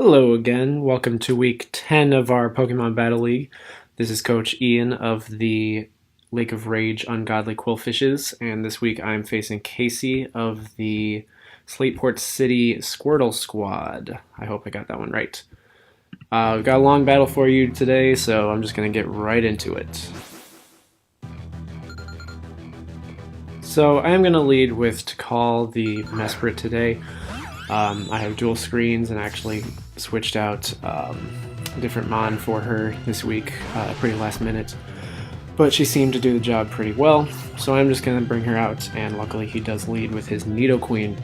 Hello again. Welcome to week 10 of our Pokemon Battle League. This is Coach Ian of the Lake of Rage Ungodly Qwilfishes, and this week I'm facing Casey of the Slateport City Squirtle Squad. I hope I got that one right. We've got a long battle for you today, so I'm just going to get right into it. So I am going to lead with Tikal the Mesprit today. I have dual screens and actually switched out a different mon for her this week, pretty last minute. But she seemed to do the job pretty well, so I'm just going to bring her out, and luckily he does lead with his Nidoqueen.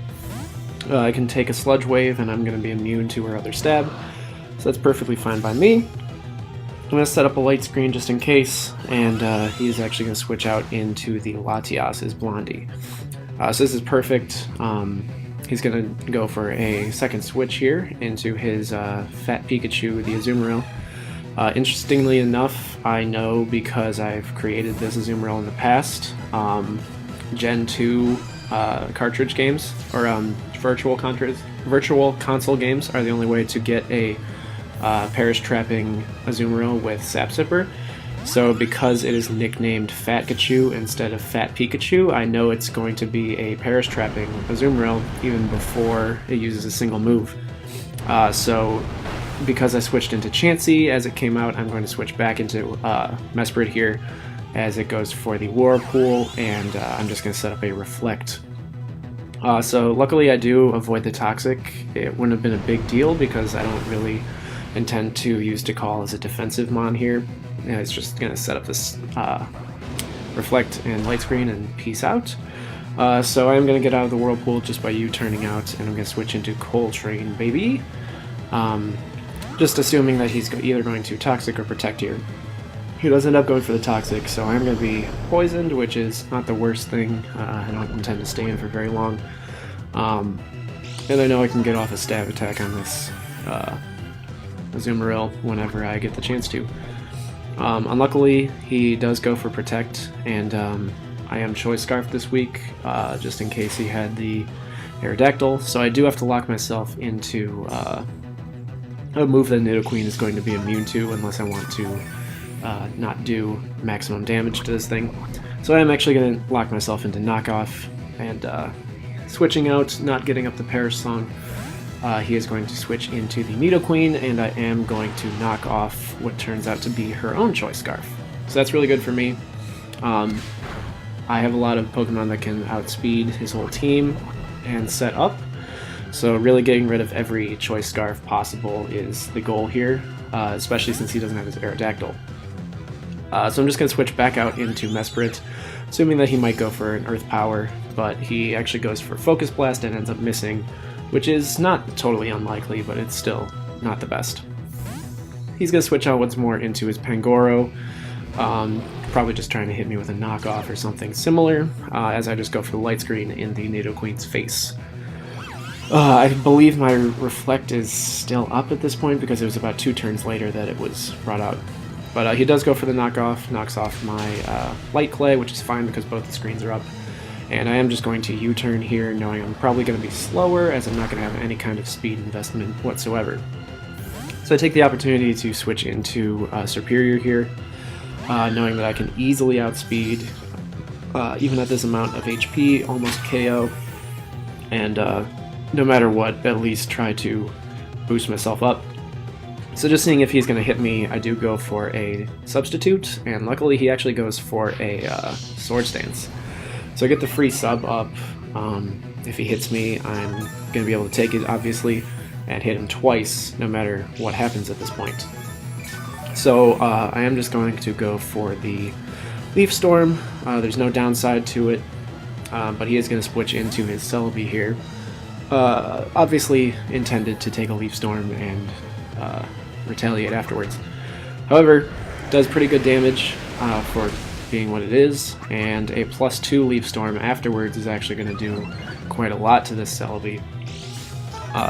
I can take a Sludge Wave and I'm going to be immune to her other stab, so that's perfectly fine by me. I'm going to set up a light screen just in case, and he's actually going to switch out into the Latias, his Blondie. So this is perfect. He's going to go for a second switch here into his Fat Pikachu, the Azumarill. Interestingly enough, I know because I've created this Azumarill in the past, Gen 2 cartridge games, or virtual console games are the only way to get a Perish Trapping Azumarill with Sap Sipper. So because it is nicknamed Fatkachu instead of Fat Pikachu, I know it's going to be a Perish Trapping Azumarill even before it uses a single move. So because I switched into Chansey as it came out, I'm going to switch back into Mesprit here as it goes for the Whirlpool, and I'm just going to set up a Reflect. So luckily I do avoid the Toxic. It wouldn't have been a big deal because I don't really intend to use Tikal as a defensive mon here. And it's just going to set up this Reflect and Light Screen and peace out. So I'm going to get out of the Whirlpool just by you turning out, and I'm going to switch into Coltrane, baby. Just assuming that he's either going to Toxic or Protect here. He does end up going for the Toxic, so I'm going to be poisoned, which is not the worst thing. I don't intend to stay in for very long. And I know I can get off a stab attack on this Azumarill whenever I get the chance to. Unluckily, he does go for Protect, and I am Choice Scarf this week, just in case he had the Aerodactyl, so I do have to lock myself into a move that Nidoqueen is going to be immune to unless I want to not do maximum damage to this thing. So I am actually going to lock myself into Knockoff, and switching out, not getting up the Perish Song. He is going to switch into the Nidoqueen, and I am going to knock off what turns out to be her own Choice Scarf. So that's really good for me. I have a lot of Pokemon that can outspeed his whole team and set up, so really getting rid of every Choice Scarf possible is the goal here, especially since he doesn't have his Aerodactyl. So I'm just going to switch back out into Mesprit, assuming that he might go for an Earth Power, but he actually goes for Focus Blast and ends up missing, which is not totally unlikely, but it's still not the best. He's going to switch out once more into his Pangoro, probably just trying to hit me with a knockoff or something similar, as I just go for the Light Screen in the Nidoqueen's face. I believe my Reflect is still up at this point because it was about 2 turns later that it was brought out. But he does go for the knockoff, knocks off my Light Clay, which is fine because both the screens are up. And I am just going to U-turn here, knowing I'm probably going to be slower, as I'm not going to have any kind of speed investment whatsoever. So I take the opportunity to switch into Superior here, knowing that I can easily outspeed, even at this amount of HP, almost KO, and no matter what, at least try to boost myself up. So just seeing if he's going to hit me, I do go for a Substitute, and luckily he actually goes for a Swords Dance. So I get the free sub up. If he hits me, I'm going to be able to take it, obviously, and hit him twice, no matter what happens at this point. So I am just going to go for the Leaf Storm. There's no downside to it, but he is going to switch into his Celebi here. Obviously intended to take a Leaf Storm and retaliate afterwards. However, does pretty good damage for being what it is, and a +2 Leaf Storm afterwards is actually going to do quite a lot to this Celebi.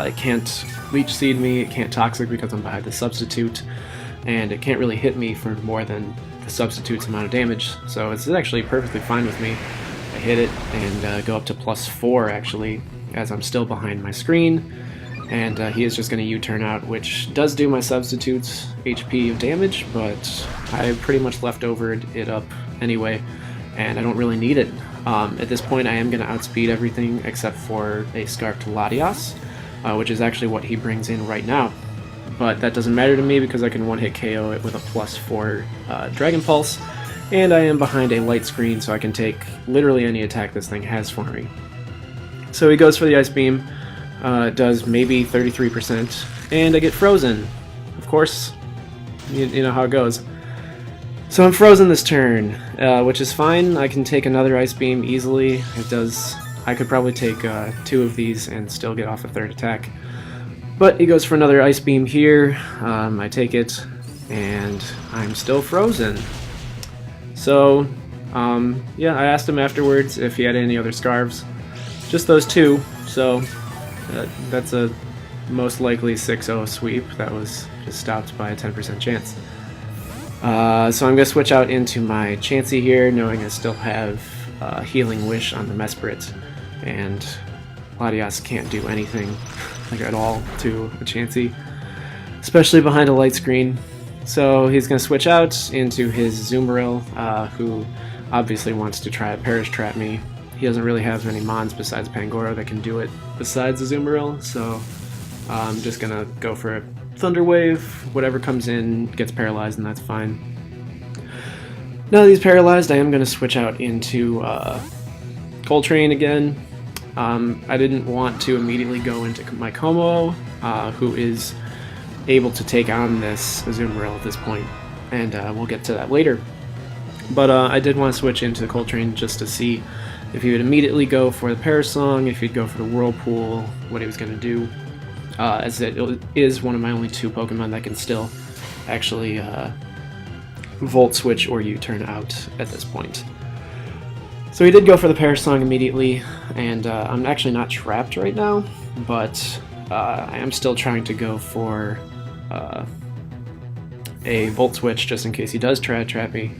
It can't Leech Seed me, it can't Toxic because I'm behind the Substitute, and it can't really hit me for more than the Substitute's amount of damage, so it's actually perfectly fine with me. I hit it and go up to +4 actually, as I'm still behind my screen, and he is just going to U-turn out, which does do my substitute's HP of damage, but I pretty much leftovered it up anyway, and I don't really need it. At this point, I am going to outspeed everything except for a Scarf to Latias, which is actually what he brings in right now. But that doesn't matter to me because I can one-hit KO it with a +4 Dragon Pulse, and I am behind a light screen, so I can take literally any attack this thing has for me. So he goes for the Ice Beam, does maybe 33%, and I get frozen. Of course, you know how it goes. So I'm frozen this turn, which is fine. I can take another Ice Beam easily. It does. I could probably take 2 of these and still get off a 3rd attack. But he goes for another Ice Beam here. I take it, and I'm still frozen. So, yeah, I asked him afterwards if he had any other Scarves. Just those 2, so that's a most likely 6-0 sweep. That was just stopped by a 10% chance. So I'm going to switch out into my Chansey here, knowing I still have Healing Wish on the Mesprit, and Latias can't do anything like at all to a Chansey, especially behind a light screen. So he's going to switch out into his Azumarill, who obviously wants to try to Perish Trap me. He doesn't really have any Mons besides Pangoro that can do it besides Azumarill, so I'm just going to go for a Thunder Wave. Whatever comes in gets paralyzed, and that's fine. Now that he's paralyzed, I am going to switch out into Coltrane again. I didn't want to immediately go into my Como, who is able to take on this Azumarill at this point, and we'll get to that later. But I did want to switch into the Coltrane just to see if he would immediately go for the Parasong, if he'd go for the Whirlpool, what he was going to do, as it is one of my only 2 Pokemon that can still actually Volt Switch or U-turn out at this point. So he did go for the Parasong immediately, and I'm actually not trapped right now, but I am still trying to go for a Volt Switch just in case he does try to trap me.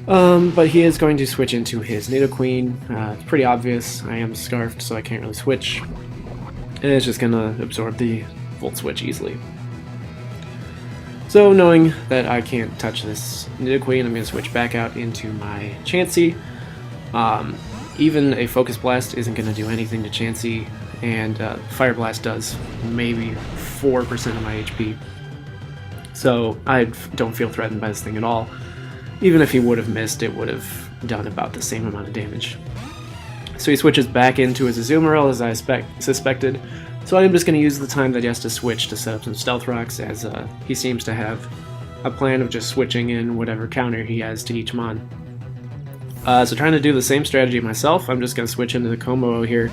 But he is going to switch into his Nidoqueen. It's pretty obvious. I am Scarfed, so I can't really switch. And it's just going to absorb the Volt Switch easily. So knowing that I can't touch this Nidoqueen, I'm going to switch back out into my Chansey. Even a Focus Blast isn't going to do anything to Chansey, and Fire Blast does maybe 4% of my HP. So I don't feel threatened by this thing at all. Even if he would have missed, it would have done about the same amount of damage. So he switches back into his Azumarill as I suspected, so I'm just going to use the time that he has to switch to set up some Stealth Rocks, as he seems to have a plan of just switching in whatever counter he has to each Mon. So trying to do the same strategy myself, I'm just going to switch into the Como here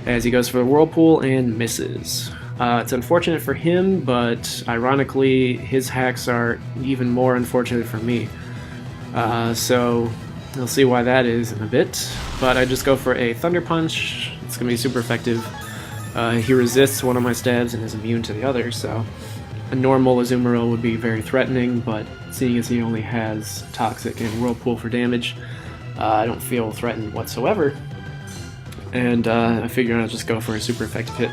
as he goes for the Whirlpool and misses. It's unfortunate for him, but ironically his hacks are even more unfortunate for me. So you'll see why that is in a bit, but I just go for a Thunder Punch. It's going to be super effective. He resists one of my stabs and is immune to the other, so a normal Azumarill would be very threatening, but seeing as he only has Toxic and Whirlpool for damage, I don't feel threatened whatsoever, and I figure I'll just go for a super effective hit.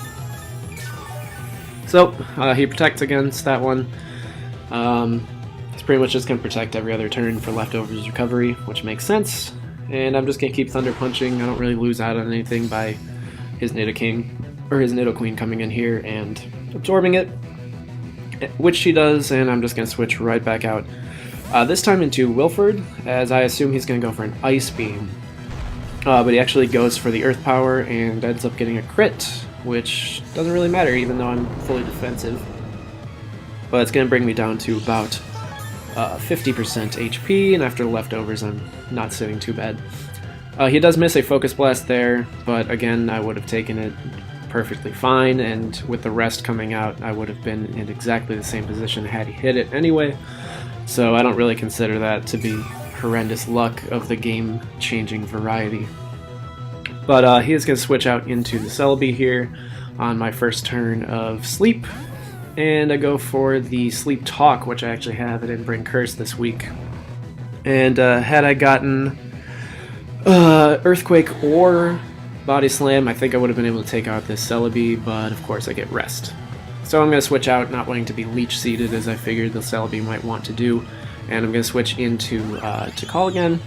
So he protects against that one. He's pretty much just going to protect every other turn for Leftovers recovery, which makes sense, and I'm just going to keep Thunder Punching. I don't really lose out on anything by his Nidoqueen coming in here and absorbing it, which she does, and I'm just going to switch right back out. This time into Wilford, as I assume he's going to go for an Ice Beam. But he actually goes for the Earth Power and ends up getting a crit, which doesn't really matter even though I'm fully defensive. But it's going to bring me down to about 50% HP, and after the Leftovers I'm not sitting too bad. He does miss a Focus Blast there, but again I would have taken it perfectly fine, and with the rest coming out I would have been in exactly the same position had he hit it anyway. So I don't really consider that to be horrendous luck of the game-changing variety. But he is going to switch out into the Celebi here on my first turn of Sleep, and I go for the Sleep Talk, which I actually have. I didn't bring Curse this week. And had I gotten Earthquake or Body Slam, I think I would have been able to take out this Celebi, but of course I get Rest. So I'm going to switch out, not wanting to be leech seated as I figured the Celebi might want to do, and I'm going to switch into to Call again.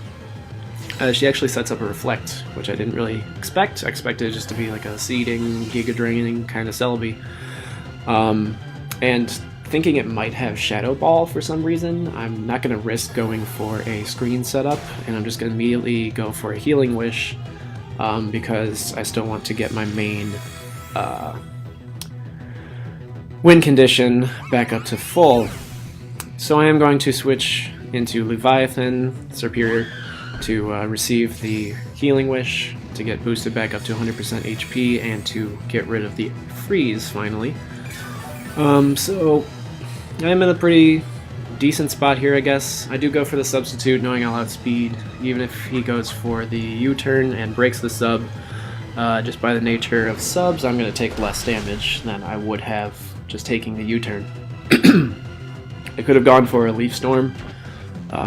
She actually sets up a Reflect, which I didn't really expect. I expected it just to be like a seeding, Giga Draining kind of Celebi. And thinking it might have Shadow Ball for some reason, I'm not going to risk going for a screen setup, and I'm just going to immediately go for a Healing Wish, because I still want to get my main win condition back up to full. So I am going to switch into Leviathan Superior to receive the Healing Wish to get boosted back up to 100% HP and to get rid of the freeze finally. So I'm in a pretty decent spot here, I guess. I do go for the substitute knowing I'll outspeed even if he goes for the U-turn and breaks the sub. Just by the nature of subs, I'm going to take less damage than I would have just taking the U-turn. I could have gone for a Leaf Storm,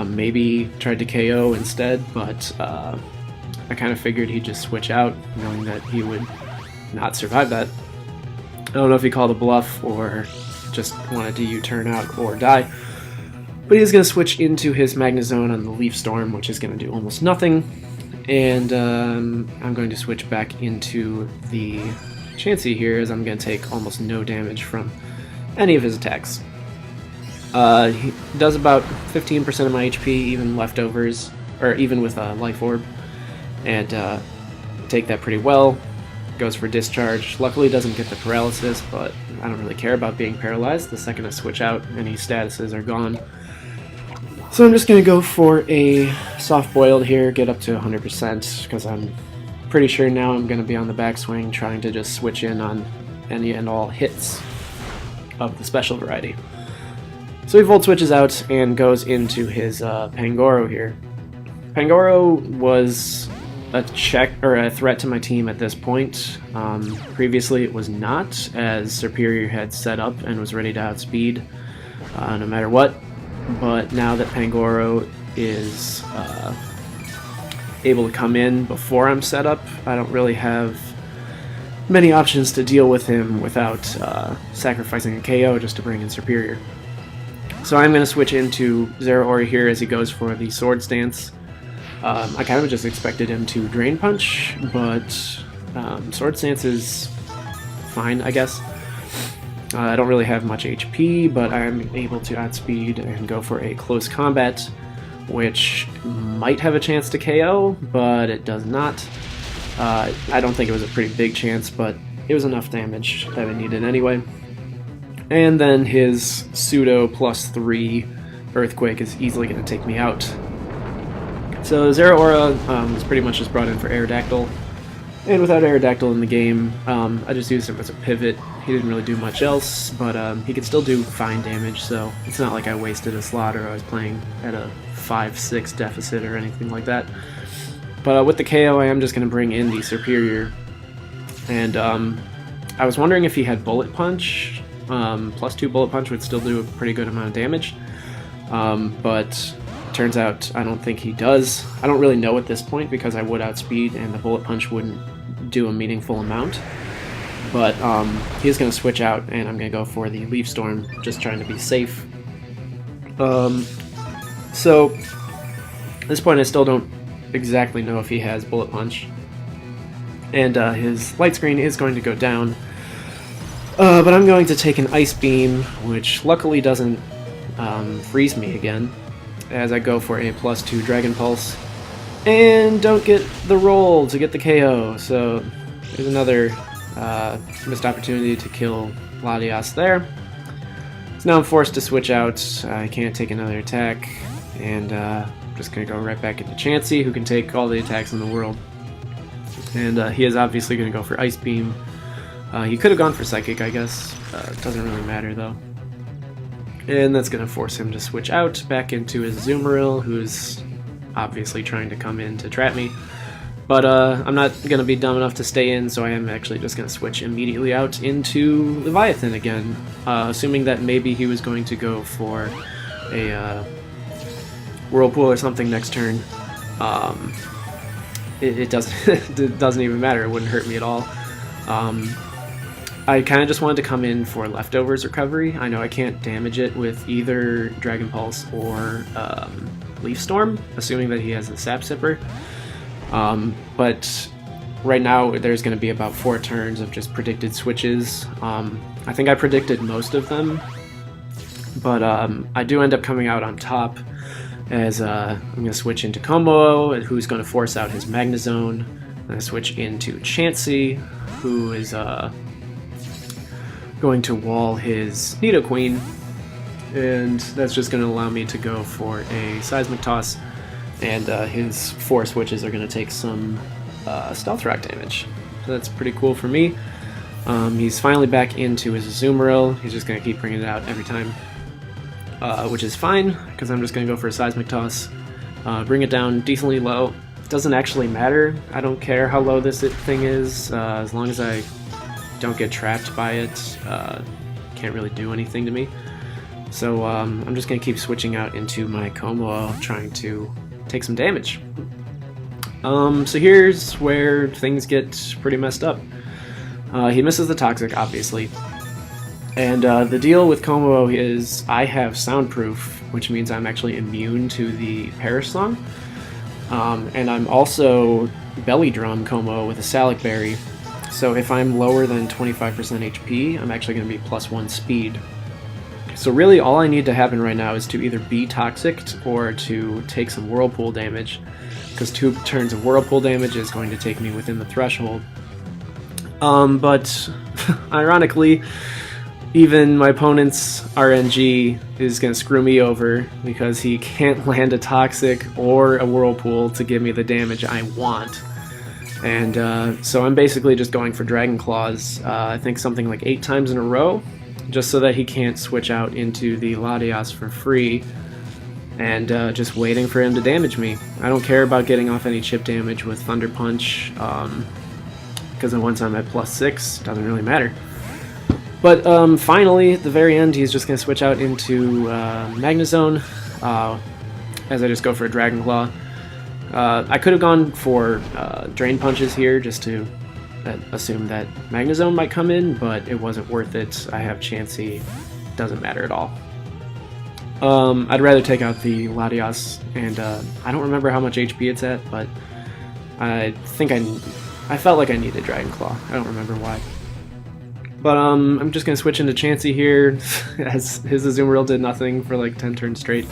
maybe tried to KO instead, but I kind of figured he'd just switch out, knowing that he would not survive that. I don't know if he called a bluff or just wanted to U-turn out or die, but he's going to switch into his Magnezone on the Leaf Storm, which is going to do almost nothing, and I'm going to switch back into the Chansey here, as I'm going to take almost no damage from any of his attacks. He does about 15% of my HP, even leftovers, or even with a Life Orb, and take that pretty well. Goes for Discharge. Luckily doesn't get the paralysis, but I don't really care about being paralyzed. The second I switch out, any statuses are gone. So I'm just going to go for a Soft Boiled here, get up to 100%, because I'm pretty sure now I'm going to be on the backswing trying to just switch in on any and all hits of the special variety. So he Volt Switches out and goes into his Pangoro here. Pangoro was a threat to my team at this point. Previously it was not, as Superior had set up and was ready to outspeed no matter what, but now that Pangoro is able to come in before I'm set up, I don't really have many options to deal with him without sacrificing a KO just to bring in Superior. So I'm going to switch into Zeraora here as he goes for the Sword Stance. I kind of just expected him to Drain Punch, but Sword Stance is fine, I guess. I don't really have much HP, but I'm able to outspeed and go for a Close Combat, which might have a chance to KO, but it does not. I don't think it was a pretty big chance, but it was enough damage that I needed anyway. And then his pseudo +3 Earthquake is easily going to take me out. So Zeraora was pretty much just brought in for Aerodactyl, and without Aerodactyl in the game, I just used him as a pivot. He didn't really do much else, but he could still do fine damage, so it's not like I wasted a slot or I was playing at a 5-6 deficit or anything like that. But with the KO, I am just going to bring in the Superior, and I was wondering if he had Bullet Punch. +2 Bullet Punch would still do a pretty good amount of damage, but turns out I don't think he does. I don't really know at this point because I would outspeed and the Bullet Punch wouldn't do a meaningful amount, but he's going to switch out and I'm going to go for the Leaf Storm, just trying to be safe. So at this point I still don't exactly know if he has Bullet Punch, and his Light Screen is going to go down. But I'm going to take an Ice Beam, which luckily doesn't freeze me again, as I go for a +2 Dragon Pulse, and don't get the roll to get the KO, so there's another missed opportunity to kill Latias there. So now I'm forced to switch out. I can't take another attack, and I'm just going to go right back into Chansey, who can take all the attacks in the world. And he is obviously going to go for Ice Beam. He could have gone for Psychic, I guess. It doesn't really matter, though. And that's going to force him to switch out back into his Azumarill, who's obviously trying to come in to trap me. But I'm not going to be dumb enough to stay in, so I am actually just going to switch immediately out into Leviathan again, assuming that maybe he was going to go for a Whirlpool or something next turn. it doesn't it doesn't even matter. It wouldn't hurt me at all. I kind of just wanted to come in for leftovers recovery. I know I can't damage it with either Dragon Pulse or Leaf Storm, assuming that he has a Sap Sipper. But right now there's going to be about 4 turns of just predicted switches. I think I predicted most of them, but I do end up coming out on top as I'm going to switch into Como, who's going to force out his Magnezone. I'm going to switch into Chansey, who is going to wall his Nidoqueen, and that's just going to allow me to go for a Seismic Toss, and his 4 switches are going to take some Stealth Rock damage. So that's pretty cool for me. He's finally back into his Azumarill. He's just going to keep bringing it out every time, which is fine, because I'm just going to go for a Seismic Toss, bring it down decently low. It doesn't actually matter. I don't care how low this thing is, as long as I don't get trapped by it. Can't really do anything to me. So I'm just going to keep switching out into my Como, trying to take some damage. So here's where things get pretty messed up. He misses the Toxic, obviously. And the deal with Como is I have Soundproof, which means I'm actually immune to the Perish Song. And I'm also Belly Drum Como with a Salic Berry. So if I'm lower than 25% HP, I'm actually going to be +1 speed. So really all I need to happen right now is to either be Toxicked or to take some Whirlpool damage, because 2 turns of Whirlpool damage is going to take me within the threshold. But ironically, even my opponent's RNG is going to screw me over because he can't land a Toxic or a Whirlpool to give me the damage I want. And so I'm basically just going for Dragon Claws, I think something like 8 times in a row, just so that he can't switch out into the Latias for free, and just waiting for him to damage me. I don't care about getting off any chip damage with Thunder Punch, because once I'm at +6, it doesn't really matter. But finally, at the very end, he's just going to switch out into Magnezone, as I just go for a Dragon Claw. I could have gone for Drain Punches here just to assume that Magnezone might come in, but it wasn't worth it. I have Chansey, doesn't matter at all. I'd rather take out the Latias, and I don't remember how much HP it's at, but I think I felt like I needed Dragon Claw. I don't remember why. But I'm just going to switch into Chansey here, as his Azumarill did nothing for like 10 turns straight.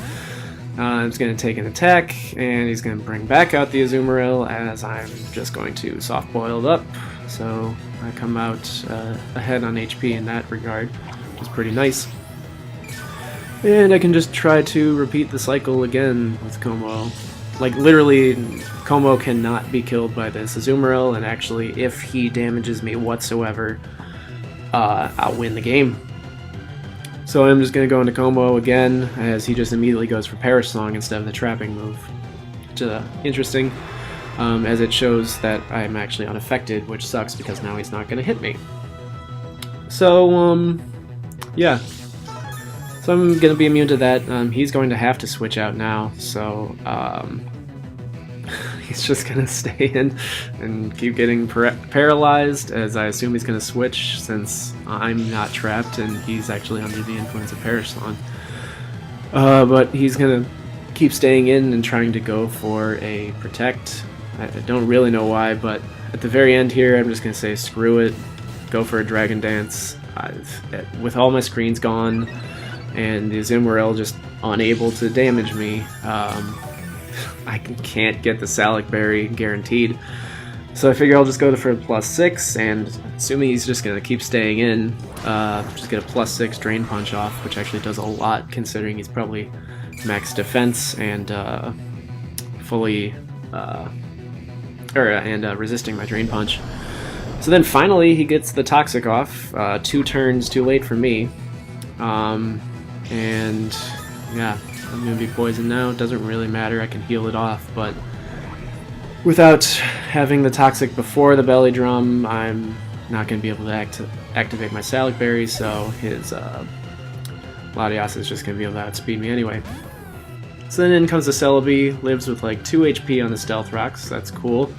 He's going to take an attack, and he's going to bring back out the Azumarill, as I'm just going to soft boil it up. So I come out ahead on HP in that regard, which is pretty nice. And I can just try to repeat the cycle again with Como. Like, literally, Como cannot be killed by this Azumarill, and actually, if he damages me whatsoever, I'll win the game. So I'm just going to go into Como again, as he just immediately goes for Perish Song instead of the trapping move. Which is interesting, as it shows that I'm actually unaffected, which sucks because now he's not going to hit me. So, yeah. So I'm going to be immune to that. He's going to have to switch out now, so he's just going to stay in and keep getting paralyzed, as I assume he's going to switch since I'm not trapped and he's actually under the influence of Perish Song. But he's going to keep staying in and trying to go for a Protect. I don't really know why, but at the very end here I'm just going to say screw it, go for a Dragon Dance. With all my screens gone and the Azumarill just unable to damage me, I can't get the Salic Berry guaranteed. So I figure I'll just go for a +6, and assuming he's just going to keep staying in, just get a +6 Drain Punch off, which actually does a lot considering he's probably max defense and fully resisting my Drain Punch. So then finally he gets the Toxic off, 2 turns too late for me. And yeah, I'm going to be poisoned now. It doesn't really matter, I can heal it off, but without having the Toxic before the Belly Drum, I'm not going to be able to activate my Salic Berry, so his Latias is just going to be able to outspeed me anyway. So then in comes the Celebi, lives with like 2 HP on the Stealth Rocks, that's cool.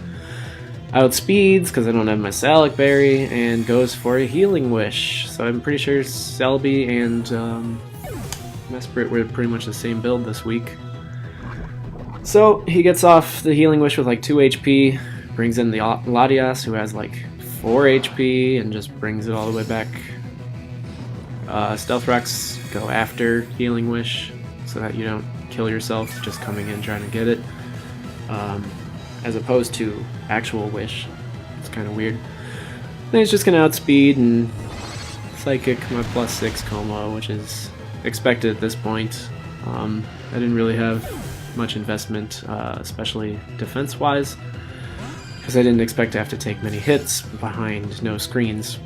outspeeds because I don't have my Salic Berry, and goes for a Healing Wish. So I'm pretty sure Selby and Mesprit were pretty much the same build this week. So he gets off the Healing Wish with like 2 HP, brings in the Latias, who has like 4 HP, and just brings it all the way back. Stealth Rocks go after Healing Wish so that you don't kill yourself just coming in trying to get it, as opposed to actual Wish. It's kind of weird. Then he's just going to outspeed and Psychic my +6 Como, which is expected at this point. I didn't really have much investment, especially defense-wise, because I didn't expect to have to take many hits behind no screens.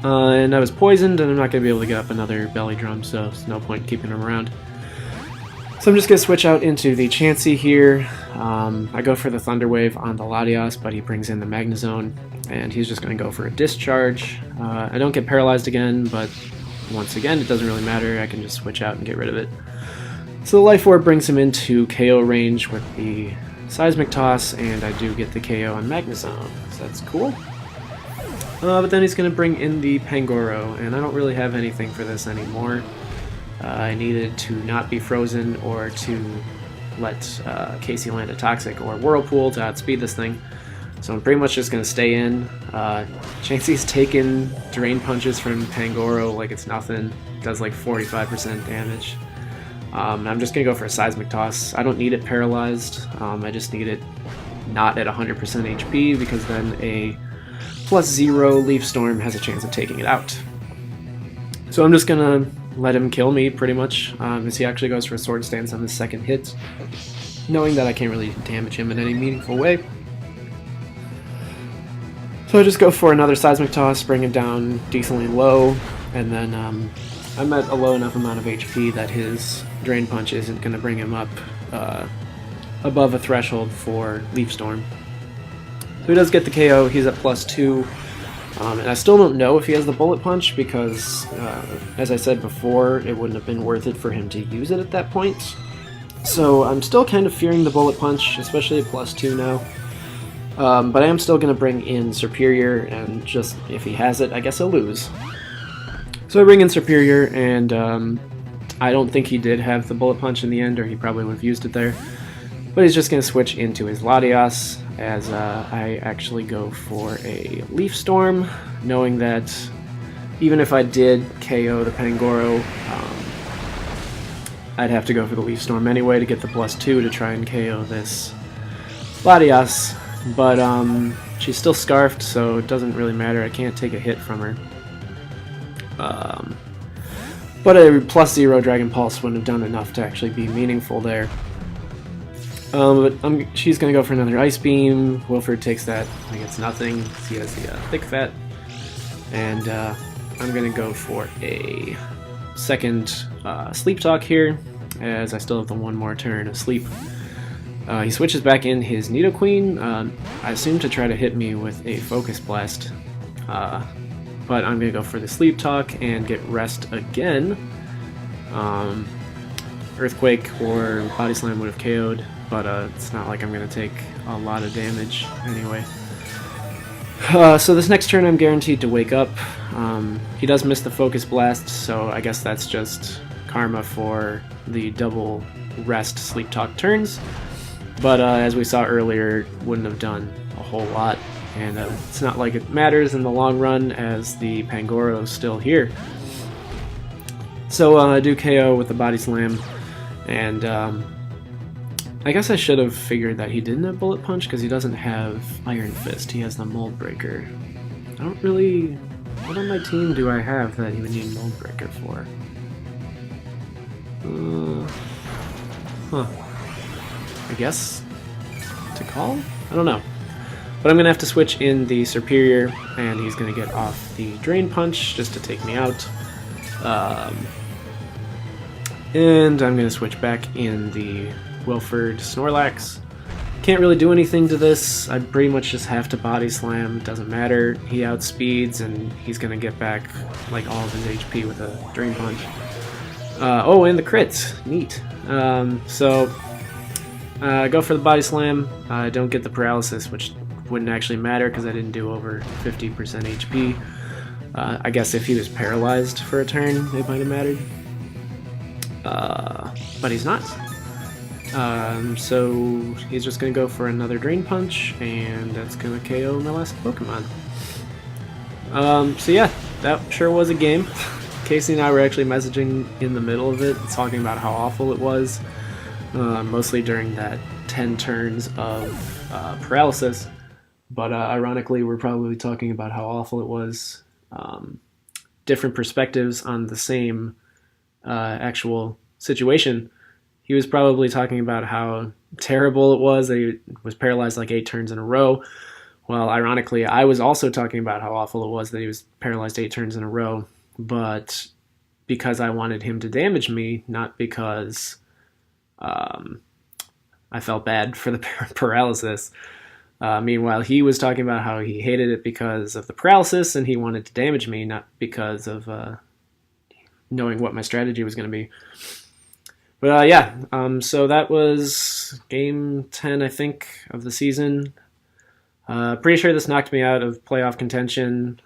And I was poisoned, and I'm not going to be able to get up another Belly Drum, so there's no point keeping him around. So I'm just going to switch out into the Chansey here. I go for the Thunder Wave on the Latias, but he brings in the Magnezone, and he's just going to go for a Discharge. I don't get paralyzed again, but once again, it doesn't really matter. I can just switch out and get rid of it. So the Life Orb brings him into KO range with the Seismic Toss, and I do get the KO on Magnezone, so that's cool. But then he's going to bring in the Pangoro, and I don't really have anything for this anymore. I needed to not be frozen or to let Casey land a Toxic or Whirlpool to outspeed this thing. So I'm pretty much just going to stay in. Chansey's taken Drain Punches from Pangoro like it's nothing. Does like 45% damage. I'm just going to go for a Seismic Toss. I don't need it paralyzed. I just need it not at 100% HP, because then a +0 Leaf Storm has a chance of taking it out. So I'm just going to let him kill me, pretty much, as he actually goes for a Sword Stance on his second hit, knowing that I can't really damage him in any meaningful way. So I just go for another Seismic Toss, bring him down decently low, and then I'm at a low enough amount of HP that his Drain Punch isn't going to bring him up above a threshold for Leaf Storm. So he does get the KO, he's at +2, and I still don't know if he has the Bullet Punch because, as I said before, it wouldn't have been worth it for him to use it at that point. So I'm still kind of fearing the Bullet Punch, especially at +2 now. But I am still going to bring in Superior, and just, if he has it, I guess he'll lose. So I bring in Superior, and I don't think he did have the Bullet Punch in the end, or he probably would have used it there. But he's just going to switch into his Latias, as I actually go for a Leaf Storm, knowing that even if I did KO the Pangoro, I'd have to go for the Leaf Storm anyway to get the +2 to try and KO this Latias. But she's still Scarfed, so it doesn't really matter. I can't take a hit from her. But a +0 Dragon Pulse wouldn't have done enough to actually be meaningful there. But she's going to go for another Ice Beam. Wilford takes that like it's nothing. He has the Thick Fat. And I'm going to go for a second Sleep Talk here, as I still have the one more turn of sleep. He switches back in his Nidoqueen, I assume to try to hit me with a Focus Blast. But I'm going to go for the Sleep Talk and get Rest again. Earthquake or Body Slam would have KO'd, but it's not like I'm going to take a lot of damage anyway. So this next turn I'm guaranteed to wake up. He does miss the Focus Blast, so I guess that's just karma for the double Rest Sleep Talk turns. But as we saw earlier, wouldn't have done a whole lot, and it's not like it matters in the long run as the Pangoro is still here. So I do KO with the Body Slam, and I guess I should have figured that he didn't have Bullet Punch because he doesn't have Iron Fist, he has the Mold Breaker. I don't really... What on my team do I have that he would need Mold Breaker for? I guess to call? I don't know. But I'm going to have to switch in the Superior, and he's going to get off the Drain Punch just to take me out. And I'm going to switch back in the Wilford Snorlax. Can't really do anything to this. I pretty much just have to Body Slam. It doesn't matter. He outspeeds, and he's going to get back like all of his HP with a Drain Punch. Oh, and the crits. Neat. So... go for the Body Slam. I don't get the Paralysis, which wouldn't actually matter because I didn't do over 50% HP. I guess if he was paralyzed for a turn, it might have mattered. But he's not. So he's just going to go for another Drain Punch, and that's going to KO my last Pokemon. So yeah, that sure was a game. Casey and I were actually messaging in the middle of it, talking about how awful it was, mostly during that 10 turns of paralysis. But ironically, we're probably talking about how awful it was. Different perspectives on the same actual situation. He was probably talking about how terrible it was that he was paralyzed like 8 turns in a row. Well, ironically, I was also talking about how awful it was that he was paralyzed 8 turns in a row, but because I wanted him to damage me, not because I felt bad for the paralysis. Meanwhile, he was talking about how he hated it because of the paralysis and he wanted to damage me, not because of knowing what my strategy was going to be. But yeah, so that was game 10, I think, of the season. Pretty sure this knocked me out of playoff contention.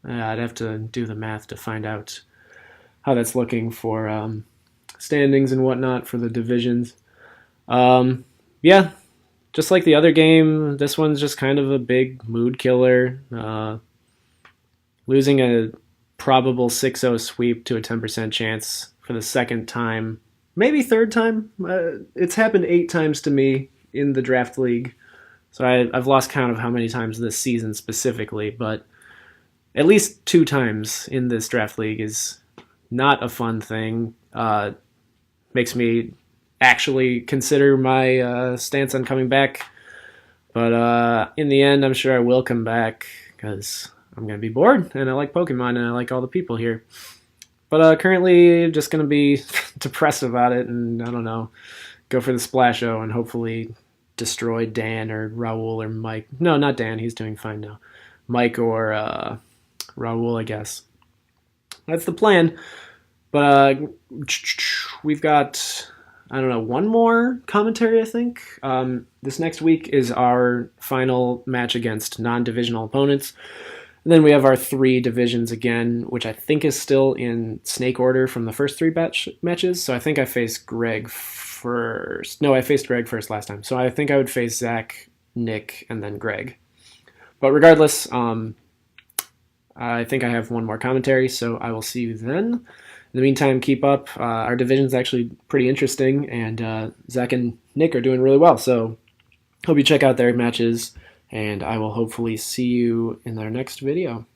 I'd have to do the math to find out how that's looking for standings and whatnot for the divisions. Yeah, just like the other game, this one's just kind of a big mood killer. Losing a probable 6-0 sweep to a 10% chance for the second time, maybe third time. It's happened 8 times to me in the draft league, so I've lost count of how many times this season specifically, but at least 2 times in this draft league is not a fun thing. Makes me actually consider my stance on coming back, but in the end, I'm sure I will come back because I'm going to be bored, and I like Pokemon, and I like all the people here. But currently, just going to be depressed about it, and I don't know, go for the Splash-O and hopefully destroy Dan or Raul or Mike. No, not Dan, he's doing fine now. Mike or Raul, I guess. That's the plan. But we've got, I don't know, one more commentary, I think. This next week is our final match against non-divisional opponents. And then we have our 3 divisions again, which I think is still in snake order from the first 3 matches. So I think I faced Greg first. No, I faced Greg first last time. So I think I would face Zach, Nick, and then Greg. But regardless, I think I have one more commentary, so I will see you then. In the meantime, keep up. Our division's actually pretty interesting, and Zach and Nick are doing really well. So hope you check out their matches, and I will hopefully see you in our next video.